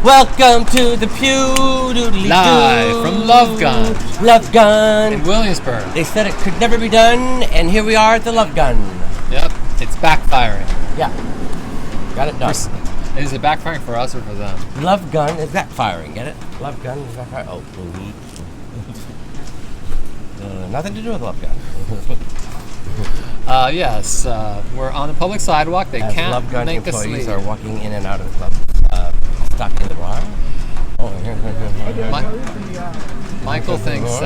Welcome to the Pew Doodly Live from Love Gun. Love Gun. In Williamsburg. They said it could never be done, and here we are at the Love Gun. Yep, it's backfiring. Yeah, got it done. Is it backfiring for us or for them? Love Gun is backfiring, get it? Love Gun is backfiring. Oh, nothing to do with Love Gun. Yes, we're on the public sidewalk. They As can't Love Gun make us employees leave. are walking in and out of the club, stuck in the bar. Oh, here. Michael thinks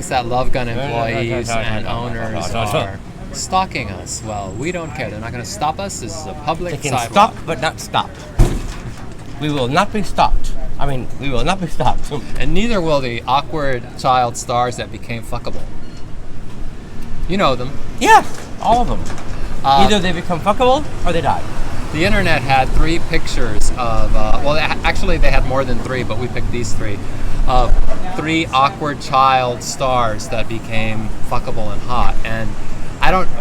that Love Gun employees and owners are stalking us. Well, we don't care. They're not going to stop us. This is a public They can sidewalk. stalk, but not stop. We will not be stopped. We will not be stopped. And neither will the awkward child stars that became fuckable. You know them. Yes, all of them. Either they become fuckable or they die. The internet had 3 pictures of, actually they had more than 3, but we picked these 3, of 3 awkward child stars that became fuckable and hot. And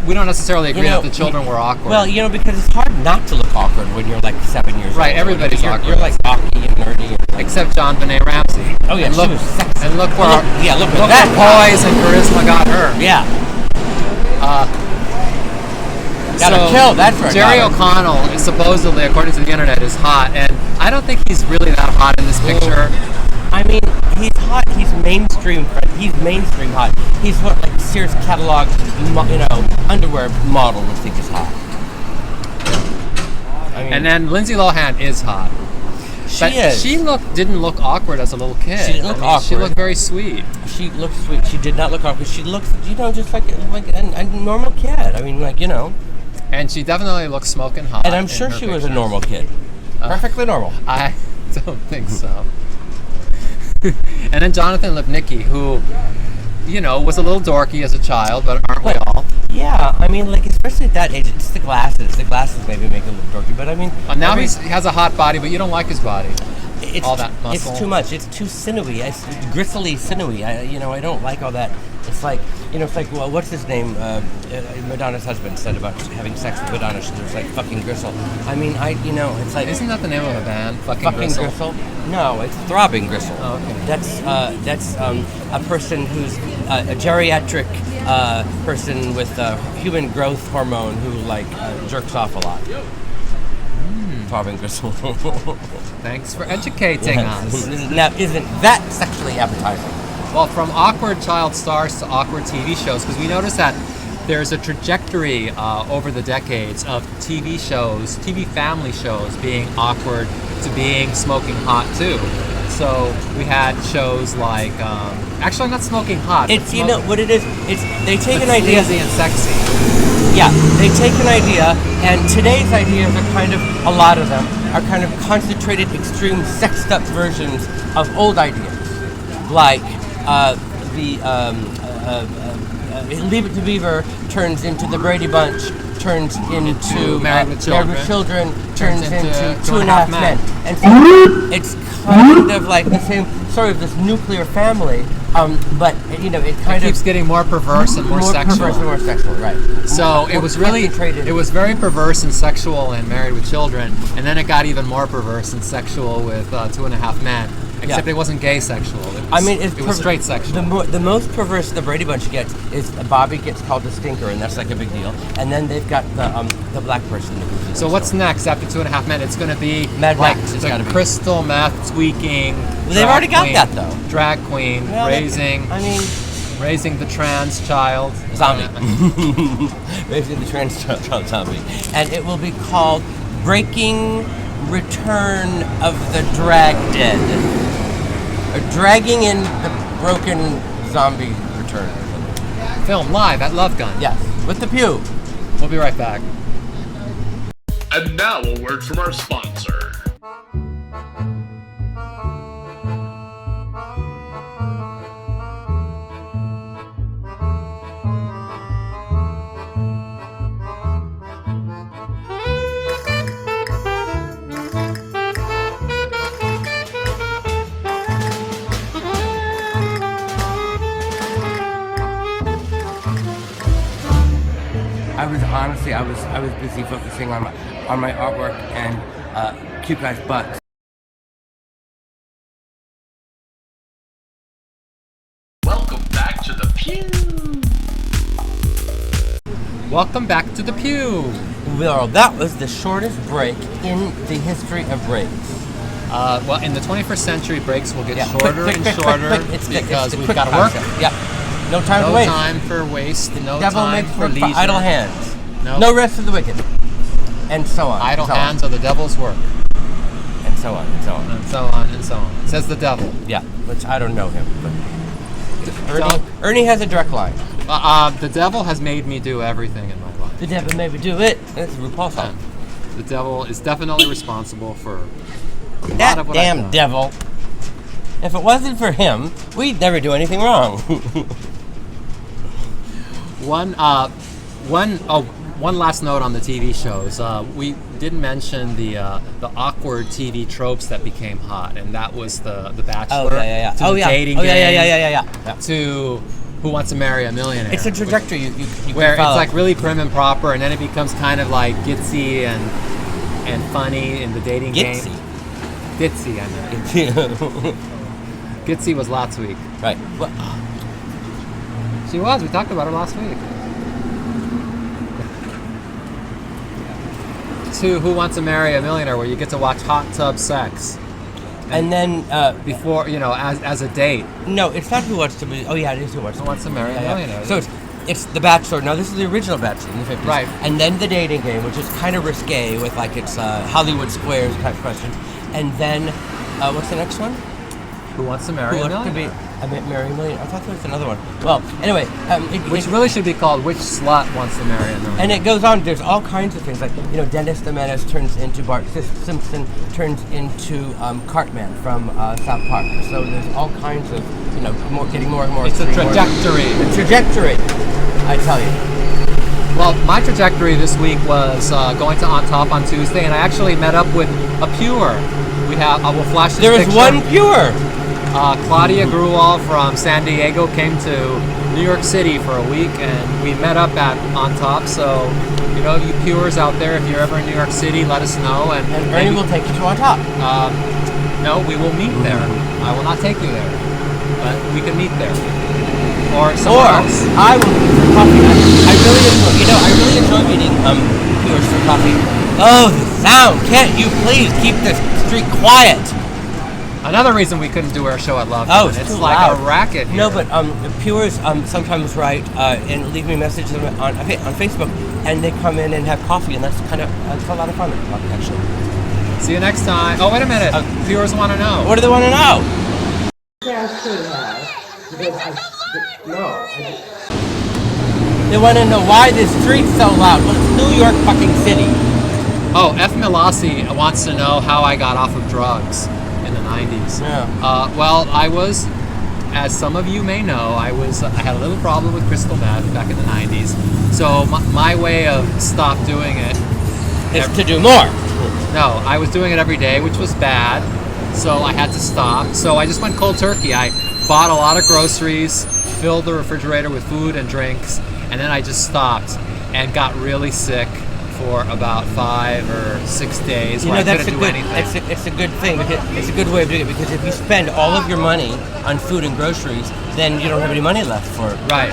we don't necessarily agree that the children were awkward. Well, because it's hard not to look awkward when you're like 7 years old. Right, everybody's awkward. You're like cocky and nerdy. Except John Benet Ramsey. Oh yeah, and she was sexy. And look where that poise and charisma got her. Yeah. So kill, that's right. Jerry O'Connell is supposedly, according to the internet, is hot, and I don't think he's really that hot in this picture. He's hot. He's mainstream. He's mainstream hot. He's what like Sears catalog, underwear model would think is hot. And then Lindsay Lohan is hot. She is. She didn't look awkward as a little kid. She didn't look awkward. She looked very sweet. She looked sweet. She did not look awkward. She looked, just like a normal kid. And she definitely looked smoking hot. And I'm sure she was a normal kid. Perfectly normal. I don't think so. And then Jonathan Lipnicki, who, was a little dorky as a child, but aren't we all? Yeah, especially at that age, it's the glasses. The glasses maybe make him look dorky, but now he has a hot body, but you don't like his body. It's all that muscle. It's too much. It's too sinewy. It's gristly, sinewy. I don't like all that. It's like, well, what's his name? Madonna's husband said about having sex with Madonna. She was like fucking gristle. It's like. Isn't that the name of a band? Fucking gristle? No, it's throbbing gristle. Oh, okay. That's a person who's a geriatric person with human growth hormone who jerks off a lot. Throbbing gristle. Thanks for educating us. Isn't that sexually appetizing? Well, from awkward child stars to awkward TV shows, because we noticed that there's a trajectory over the decades of TV family shows being awkward to being smoking hot too. So we had shows like, actually not smoking hot. It's what it is. They take an idea. Sleazy and sexy. Yeah, they take an idea, and today's ideas are a lot of them are kind of concentrated, extreme, sexed up versions of old ideas, like Leave It to Beaver turns into the Brady Bunch, turns into Married with Children, turns into Two and a Half Men. And so it's kind of like the same story of this nuclear family, but it keeps getting more perverse and more sexual. Right. So it was very perverse and sexual in Married with Children, and then it got even more perverse and sexual with Two and a Half Men. Except it wasn't gay sexual. It was straight sexual. The most perverse the Brady Bunch gets is Bobby gets called the stinker, and that's like a big deal. And then they've got the black person. So what's next after Two and a Half Men? It's going to be Mad like Max. the crystal meth tweaking. Well, they've already got that though. Drag queen raising the trans child zombie. Raising the trans child zombie, and it will be called Breaking Return of the Drag Dead. Or Dragging in the Broken Zombie Return. Film live at Love Gun. Yes, with the Pew. We'll be right back. And now a word from our sponsor. I was busy focusing on my artwork, and cute guys' butts. Welcome back to the pew. Welcome back to the pew. Well, that was the shortest break in the history of breaks. Well, in the 21st century, breaks will get Yeah, shorter quick, and quick, shorter quick, quick. It's because the we've quick got to work. concept. Yeah. No time No to waste. time for waste. No Devil time makes for work leisure. for idle hands. No. No rest of the wicked. And so on. Idle and so hands are the devil's work. On. And so on. And so on. And so on and so on. Says the devil. Yeah, which I don't know him, but So- Ernie has a direct line. The devil has made me do everything in my life. The devil made me do it. That's a RuPaul song. The devil is definitely responsible for a lot That of what I've damn done. devil. If it wasn't for him, we'd never do anything wrong. One last note on the TV shows. We didn't mention the awkward TV tropes that became hot, and that was the Bachelor. Oh, yeah. To Oh, the yeah. dating Oh, yeah, game. yeah. To Who Wants to Marry a Millionaire. It's a trajectory you where can follow. it's like really prim and proper, and then it becomes kind of like ditzy and funny in the dating game. Ditzy, I meant. Gitsy was last week. Right. Well, She was. We talked about her last week. To Who Wants to Marry a Millionaire, where you get to watch hot tub sex and then before, as a date. no, it's not Who Wants to Be. Oh yeah, it is Who Wants Who to Wants to Marry a Millionaire. So it's The Bachelor. Now this is the original Bachelor in the 50s. Right. And then the dating game, which is kind of risque with like it's Hollywood Squares type questions. And then what's the next one? Who Wants to Marry Who a Wants to Be? Millionaire? I meant Marry a Millionaire. I thought there was another one. Well, anyway, Which really should be called Which Slut Wants to Marry a Millionaire? and it goes on. There's all kinds of things like Dennis the Menace turns into Bart Simpson turns into Cartman from South Park. So there's all kinds of getting more and more. It's a extreme, trajectory. The trajectory, I tell you. Well, my trajectory this week was going to On Top on Tuesday, and I actually met up with a pure. I will flash this There was picture. one pure. Claudia Gruwal from San Diego came to New York City for a week, and we met up at On Top. So, you pures out there, if you're ever in New York City, let us know. And Ernie will take you to On Top. No, we will meet there. I will not take you there, but we can meet there. Or somewhere else. I will meet for coffee. I really enjoy meeting pures for coffee. Oh, the sound! Can't you please keep this street quiet? Another reason we couldn't do our show at Love. Oh, it's too like loud. a racket here. No, but Pures sometimes write and leave me messages on Facebook, and they come in and have coffee, and that's a lot of fun, actually. See you next time. Oh, wait a minute. Viewers want to know. What do they want to know? They want to know why this street's so loud. Well, it's New York fucking city. Oh, F. Milasi wants to know how I got off of drugs in the 90s. Yeah. Well, I was, as some of you may know, I had a little problem with crystal meth back in the 90s. So my way of stop doing it Is to do more. No, I was doing it every day, which was bad. So I had to stop. So I just went cold turkey. I bought a lot of groceries, filled the refrigerator with food and drinks, and then I just stopped and got really sick for about 5 or 6 days where I couldn't do anything. It's a good thing because it's a good way of doing it because if you spend all of your money on food and groceries, then you don't have any money left for it. Right.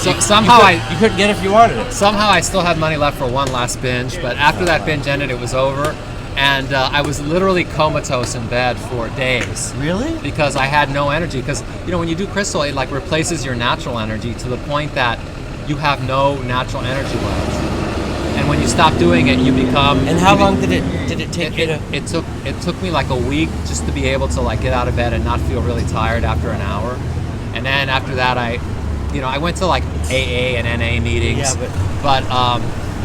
So You couldn't get it if you wanted it. Somehow I still had money left for one last binge, but after that binge ended, it was over. And I was literally comatose in bed for days. Really? Because I had no energy. Because, when you do crystal, it like replaces your natural energy to the point that you have no natural energy left. And when you stop doing it, you become... And how long did it take you to... It took me like a week just to be able to like get out of bed and not feel really tired after an hour. And then after that, I went to like AA and NA meetings. Yeah, but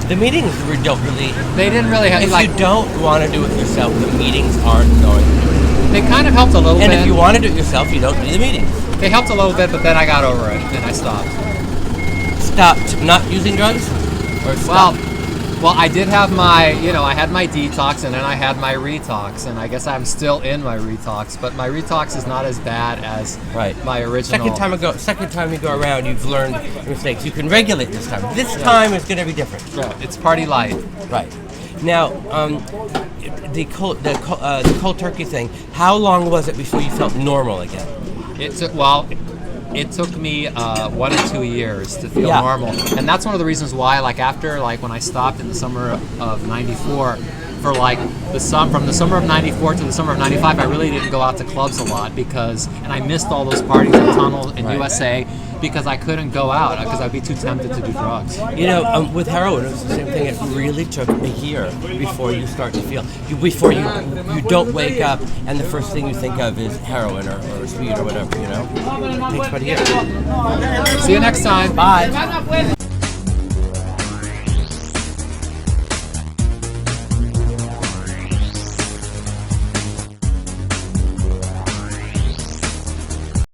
the meetings don't really... They didn't really have... If you don't want to do it yourself, the meetings aren't going to do it. They kind of helped a little bit. And if you want to do it yourself, you don't need the meetings. They helped a little bit, but then I got over it and I stopped. Stopped not using drugs? Or stopped? Well, I did have my, I had my detox and then I had my retox, and I guess I'm still in my retox, but my retox is not as bad as my original. Second time you go around, you've learned your mistakes. You can regulate this time. This time is going to be different. Yeah, it's party light. Right. Now, the cold turkey thing. How long was it before you felt normal again? It took me 1 or 2 years to feel Yeah. normal, and that's one of the reasons why, like after when I stopped in the summer of '94, for from the summer of '94 to the summer of '95, I really didn't go out to clubs a lot and I missed all those parties in Tunnel in USA because I couldn't go out because I'd be too tempted to do drugs. You know, with heroin, it was the same thing. It really took a year before you start to feel, before you don't wake up and the first thing you think of is heroin or speed or whatever, you know? It takes about a year. See you next time. Bye.